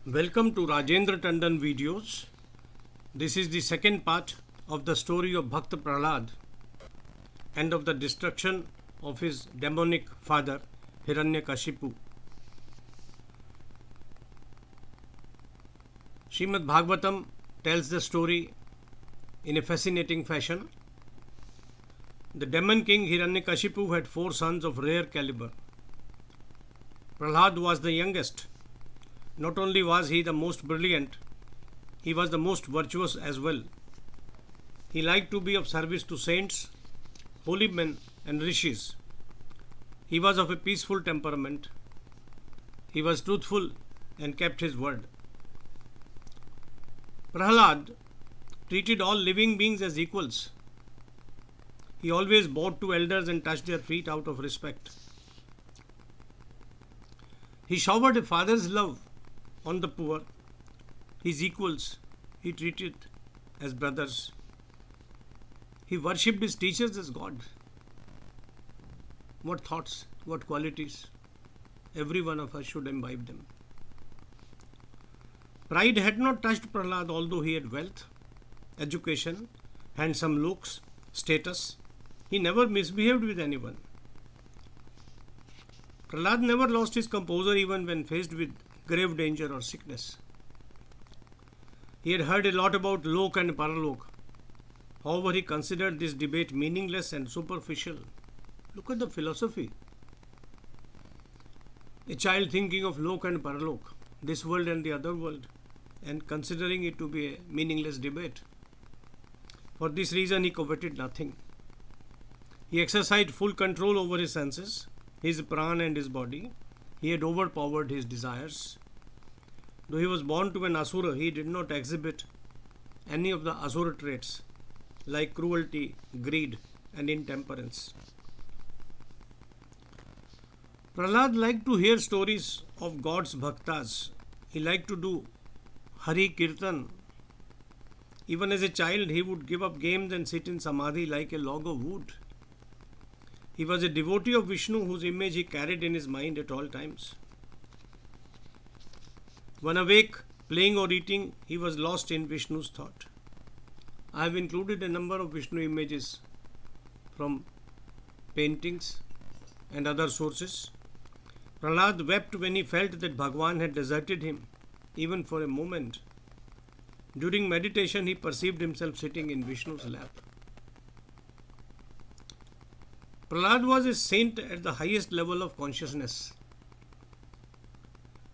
Welcome to Rajendra Tandon videos. This is the second part of the story of Bhakta Prahlad and of the destruction of his demonic father Hiranyakashipu. Srimad Bhagavatam tells the story in a fascinating fashion. The demon king Hiranyakashipu had 4 sons of rare caliber. Prahlad was the youngest. Not only was he the most brilliant, he was the most virtuous as well. He liked to be of service to saints, holy men and rishis. He was of a peaceful temperament. He was truthful and kept his word. Prahlad treated all living beings as equals. He always bowed to elders and touched their feet out of respect. He showered a father's love on the poor. His equals he treated as brothers. He worshipped his teachers as God. What thoughts, what qualities? Every one of us should imbibe them. Pride had not touched Prahlad, although he had wealth, education, handsome looks, status. He never misbehaved with anyone. Prahlad never lost his composure even when faced with grave danger or sickness. He had heard a lot about Lok and Paralok. However, he considered this debate meaningless and superficial. Look at the philosophy. A child thinking of Lok and Paralok, this world and the other world, and considering it to be a meaningless debate. For this reason, he coveted nothing. He exercised full control over his senses, his prana and his body. He had overpowered his desires. Though he was born to an asura, he did not exhibit any of the asura traits like cruelty, greed and intemperance. Prahlad liked to hear stories of God's bhaktas. He liked to do Hari Kirtan. Even as a child, he would give up games and sit in samadhi like a log of wood. He was a devotee of Vishnu whose image he carried in his mind at all times. When awake, playing or eating, he was lost in Vishnu's thought. I have included a number of Vishnu images from paintings and other sources. Prahlad wept when he felt that Bhagwan had deserted him, even for a moment. During meditation, he perceived himself sitting in Vishnu's lap. Prahlad was a saint at the highest level of consciousness.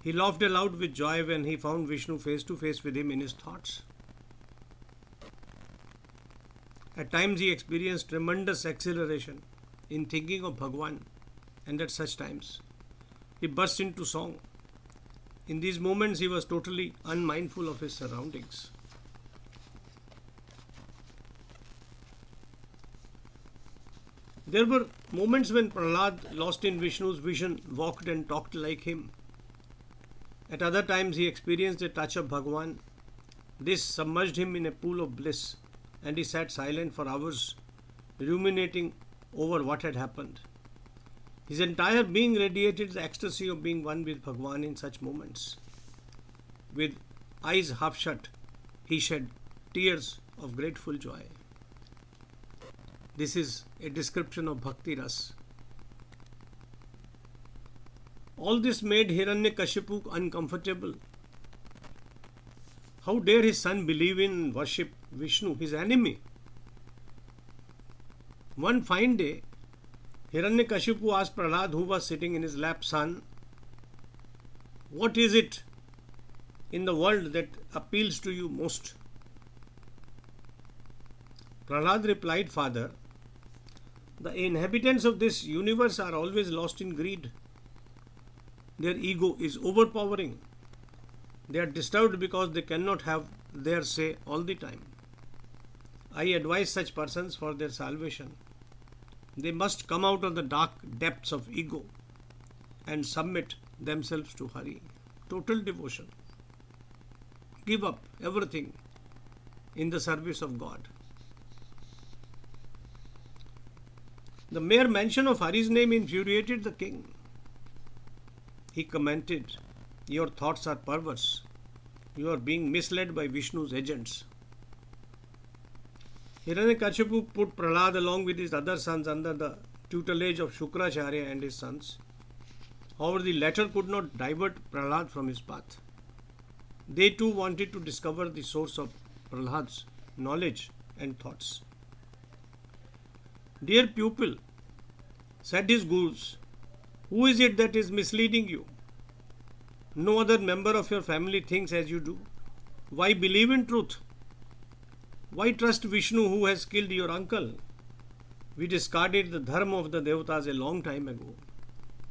He laughed aloud with joy when he found Vishnu face to face with him in his thoughts. At times he experienced tremendous exhilaration in thinking of Bhagwan, and at such times he burst into song. In these moments he was totally unmindful of his surroundings. There were moments when Prahlad, lost in Vishnu's vision, walked and talked like him. At other times he experienced a touch of Bhagwan. This submerged him in a pool of bliss, and he sat silent for hours, ruminating over what had happened. His entire being radiated the ecstasy of being one with Bhagwan in such moments. With eyes half shut, he shed tears of grateful joy. This is a description of Bhakti Ras. All this made Hiranyakashipu uncomfortable. How dare his son believe in and worship Vishnu, his enemy? One fine day, Hiranyakashipu asked Prahlad, who was sitting in his lap, son, what is it in the world that appeals to you most? Prahlad replied, Father, the inhabitants of this universe are always lost in greed. Their ego is overpowering. They are disturbed because they cannot have their say all the time. I advise such persons for their salvation. They must come out of the dark depths of ego and submit themselves to Hari. Total devotion. Give up everything in the service of God. The mere mention of Hari's name infuriated the king. He commented, Your thoughts are perverse. You are being misled by Vishnu's agents. Hiranyakashipu put Prahlad along with his other sons under the tutelage of Shukracharya and his sons. However, the latter could not divert Prahlad from his path. They too wanted to discover the source of Prahlad's knowledge and thoughts. Dear pupil, said his gurus, who is it that is misleading you? No other member of your family thinks as you do. Why believe in truth? Why trust Vishnu who has killed your uncle? We discarded the dharma of the devatas a long time ago.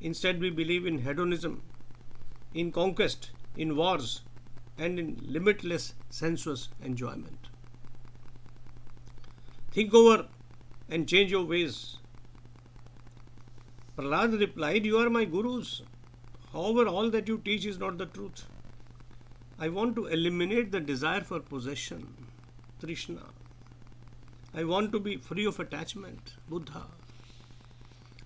Instead, we believe in hedonism, in conquest, in wars, and in limitless sensuous enjoyment. Think over and change your ways. Prahlad replied, you are my gurus. However, all that you teach is not the truth. I want to eliminate the desire for possession, Trishna. I want to be free of attachment, Buddha.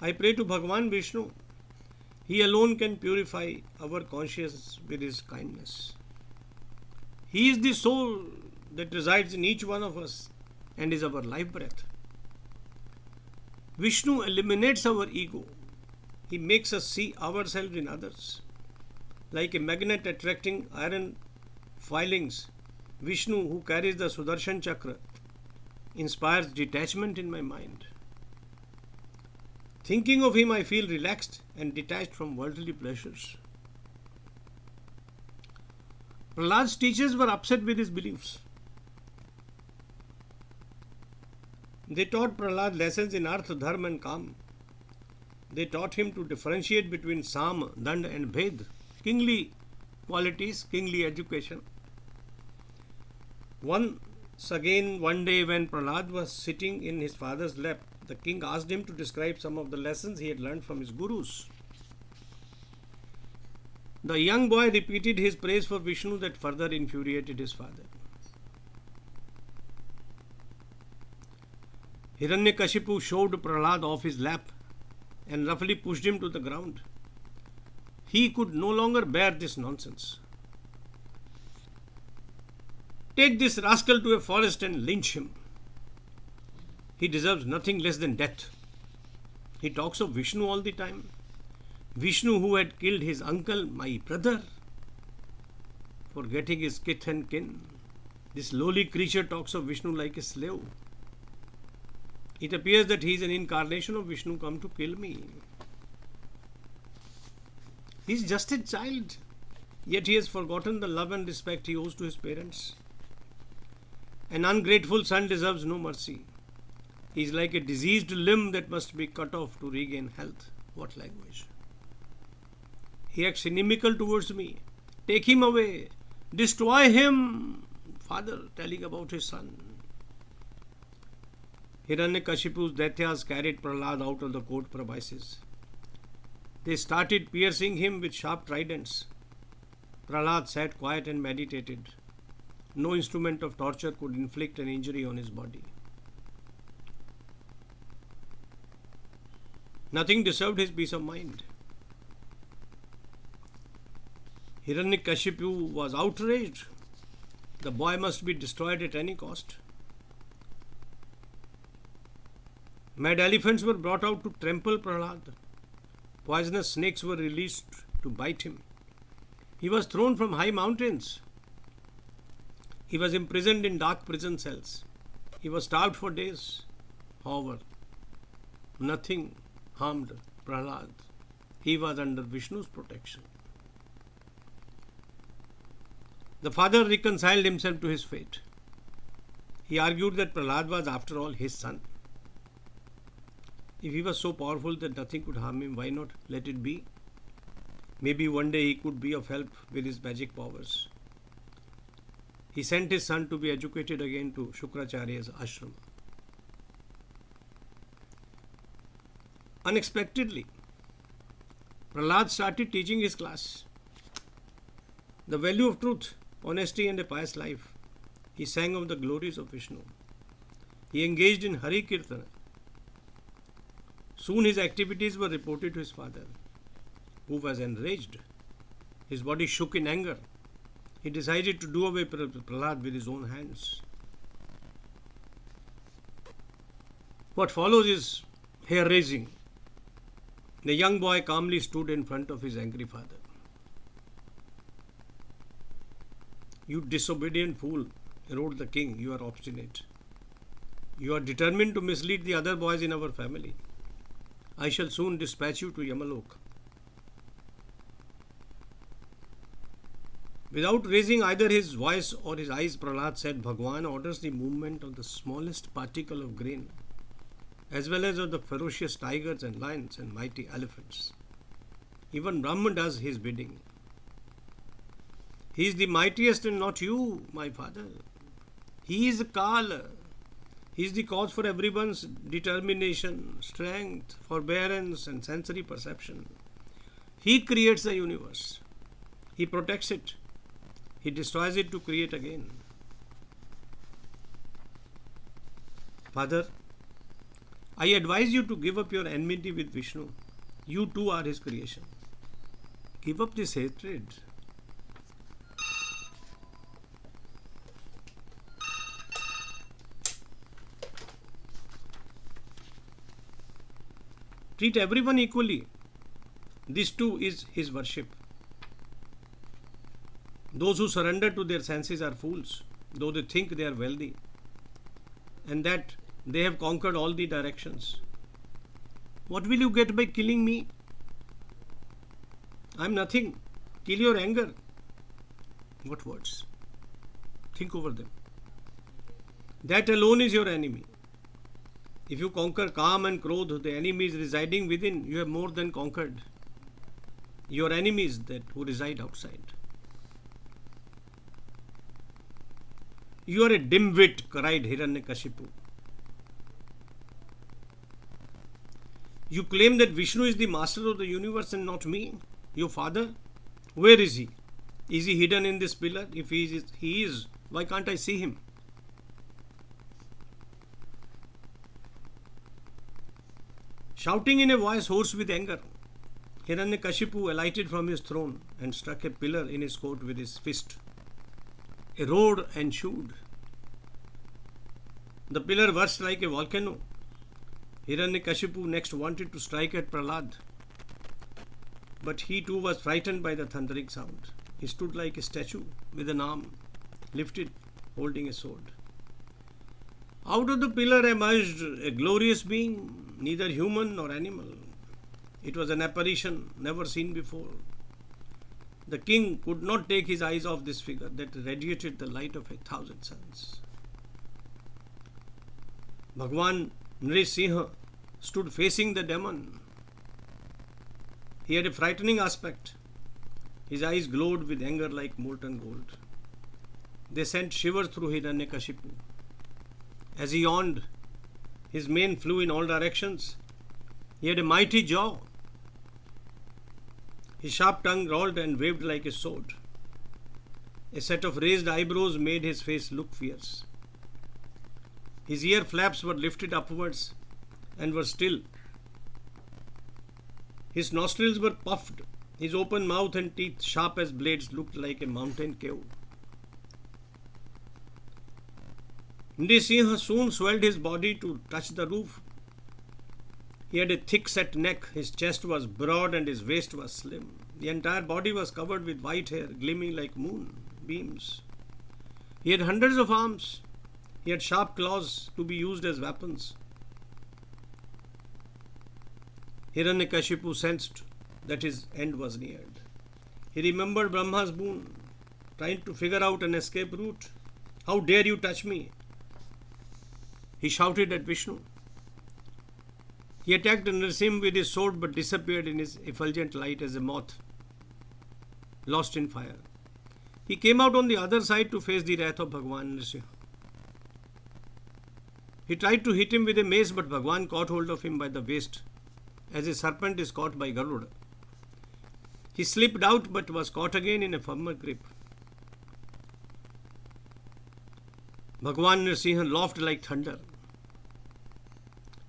I pray to Bhagavan Vishnu. He alone can purify our conscience with his kindness. He is the soul that resides in each one of us and is our life breath. Vishnu eliminates our ego. He makes us see ourselves in others. Like a magnet attracting iron filings, Vishnu, who carries the Sudarshan Chakra, inspires detachment in my mind. Thinking of him, I feel relaxed and detached from worldly pleasures. Prahlad's teachers were upset with his beliefs. They taught Prahlad lessons in Artha, Dharma and Kam. They taught him to differentiate between Sam, Dand and Bhed, kingly qualities, kingly education. Once again, one day when Prahlad was sitting in his father's lap, the king asked him to describe some of the lessons he had learned from his gurus. The young boy repeated his praise for Vishnu that further infuriated his father. Hiranyakashipu shoved Prahlad off his lap and roughly pushed him to the ground. He could no longer bear this nonsense. Take this rascal to a forest and lynch him. He deserves nothing less than death. He talks of Vishnu all the time. Vishnu who had killed his uncle, my brother, forgetting his kith and kin. This lowly creature talks of Vishnu like a slave. It appears that he is an incarnation of Vishnu come to kill me. He is just a child, yet he has forgotten the love and respect he owes to his parents. An ungrateful son deserves no mercy. He is like a diseased limb that must be cut off to regain health. What language? He acts inimical towards me. Take him away. Destroy him. Father telling about his son. Hiranyakashipu's Daityas carried Prahlad out of the court premises. They started piercing him with sharp tridents. Prahlad sat quiet and meditated. No instrument of torture could inflict an injury on his body. Nothing disturbed his peace of mind. Hiranyakashipu was outraged. The boy must be destroyed at any cost. Mad elephants were brought out to trample Prahlad. Poisonous snakes were released to bite him. He was thrown from high mountains. He was imprisoned in dark prison cells. He was starved for days. However, nothing harmed Prahlad. He was under Vishnu's protection. The father reconciled himself to his fate. He argued that Prahlad was after all his son. If he was so powerful that nothing could harm him, why not let it be? Maybe one day he could be of help with his magic powers. He sent his son to be educated again to Shukracharya's ashram. Unexpectedly, Prahlad started teaching his class the value of truth, honesty and a pious life. He sang of the glories of Vishnu. He engaged in Hari Kirtana. Soon his activities were reported to his father, who was enraged. His body shook in anger. He decided to do away with Prahlad with his own hands. What follows is hair-raising. The young boy calmly stood in front of his angry father. "You disobedient fool," roared the king, "you are obstinate. You are determined to mislead the other boys in our family. I shall soon dispatch you to Yamalok." Without raising either his voice or his eyes, Prahlad said, "Bhagwan orders the movement of the smallest particle of grain, as well as of the ferocious tigers and lions and mighty elephants. Even Brahman does his bidding. He is the mightiest and not you, my father. He is Kal. He is the cause for everyone's determination, strength, forbearance, and sensory perception. He creates the universe. He protects it. He destroys it to create again. Father, I advise you to give up your enmity with Vishnu. You too are his creation. Give up this hatred. Treat everyone equally. This too is his worship. Those who surrender to their senses are fools, though they think they are wealthy, and that they have conquered all the directions. What will you get by killing me? I am nothing. Kill your anger. What words? Think over them. That alone is your enemy. If you conquer Kam and Krodh, the enemy is residing within. You have more than conquered. Your enemies that who reside outside. You are a dimwit, cried Hiranyakashipu. You claim that Vishnu is the master of the universe and not me, your father? Where is he? Is he hidden in this pillar? If he is, why can't I see him? Shouting in a voice hoarse with anger, Hiranyakashipu alighted from his throne and struck a pillar in his court with his fist. A roar ensued. The pillar burst like a volcano. Hiranyakashipu next wanted to strike at Prahlad, but he too was frightened by the thundering sound. He stood like a statue with an arm lifted, holding a sword. Out of the pillar emerged a glorious being, neither human nor animal. It was an apparition never seen before. The king could not take his eyes off this figure that radiated the light of 1,000 suns. Bhagwan Nrsimha stood facing the demon. He had a frightening aspect. His eyes glowed with anger like molten gold. They sent shivers through Hiranyakashipu. As he yawned, his mane flew in all directions. He had a mighty jaw. His sharp tongue rolled and waved like a sword. A set of raised eyebrows made his face look fierce. His ear flaps were lifted upwards and were still. His nostrils were puffed. His open mouth and teeth, sharp as blades, looked like a mountain cave. Nrsimha soon swelled his body to touch the roof. He had a thick-set neck, his chest was broad and his waist was slim. The entire body was covered with white hair, gleaming like moonbeams. He had hundreds of arms. He had sharp claws to be used as weapons. Hiranyakashipu sensed that his end was neared. He remembered Brahma's boon, trying to figure out an escape route. How dare you touch me? He shouted at Vishnu. He attacked Nrsimha with his sword but disappeared in his effulgent light as a moth lost in fire. He came out on the other side to face the wrath of Bhagwan Nrsimha. He tried to hit him with a mace, but Bhagwan caught hold of him by the waist, as a serpent is caught by Garuda. He slipped out but was caught again in a firmer grip. Bhagwan Nrsimha laughed like thunder.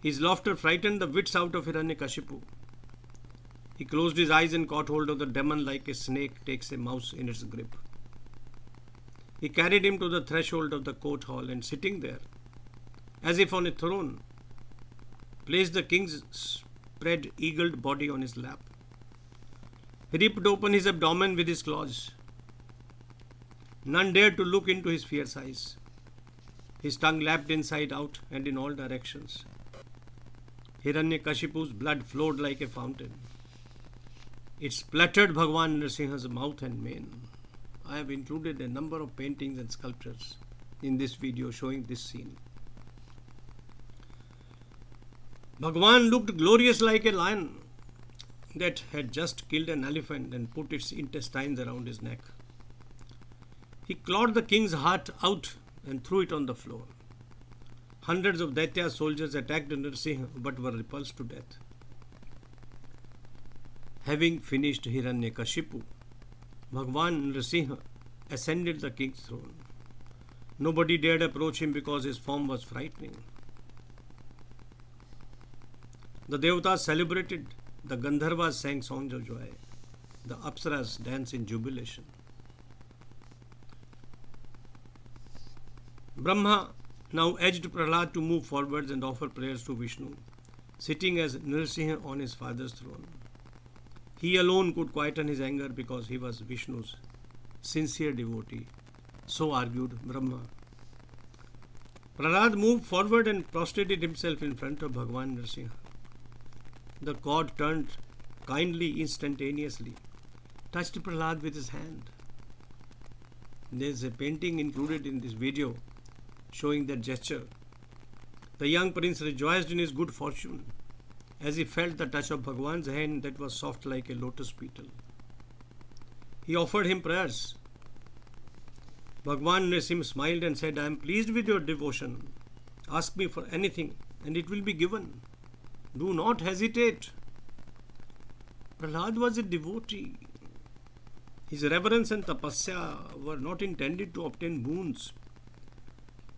His laughter frightened the wits out of Hiranyakashipu. He closed his eyes and caught hold of the demon like a snake takes a mouse in its grip. He carried him to the threshold of the court hall and sitting there, as if on a throne, placed the king's spread eagled body on his lap. He ripped open his abdomen with his claws. None dared to look into his fierce eyes. His tongue lapped inside out and in all directions. Hiranyakashipu's blood flowed like a fountain. It splattered Bhagwan Nrsimha's mouth and mane. I have included a number of paintings and sculptures in this video showing this scene. Bhagwan looked glorious like a lion that had just killed an elephant and put its intestines around his neck. He clawed the king's heart out and threw it on the floor. Hundreds of Daitya soldiers attacked Nrsimha but were repulsed to death. Having finished Hiranyakashipu, Bhagwan Nrsimha ascended the king's throne. Nobody dared approach him because his form was frightening. The Devatas celebrated, the Gandharvas sang songs of joy, the Apsaras danced in jubilation. Brahma now urged Prahlad to move forwards and offer prayers to Vishnu, sitting as Nrsimha on his father's throne. He alone could quieten his anger because he was Vishnu's sincere devotee. So argued Brahma. Prahlad moved forward and prostrated himself in front of Bhagwan Nrsimha. The god turned kindly instantaneously, touched Prahlad with his hand. There is a painting included in this video showing that gesture. The young prince rejoiced in his good fortune as he felt the touch of Bhagwan's hand that was soft like a lotus petal. He offered him prayers. Bhagwan Nrsimha smiled and said, I am pleased with your devotion. Ask me for anything and it will be given. Do not hesitate. Prahlad was a devotee. His reverence and tapasya were not intended to obtain boons.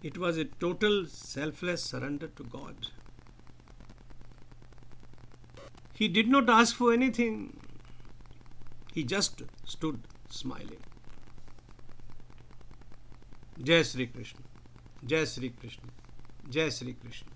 It was a total selfless surrender to God. He did not ask for anything. He just stood smiling. Jai Sri Krishna. Jai Sri Krishna. Jai Sri Krishna.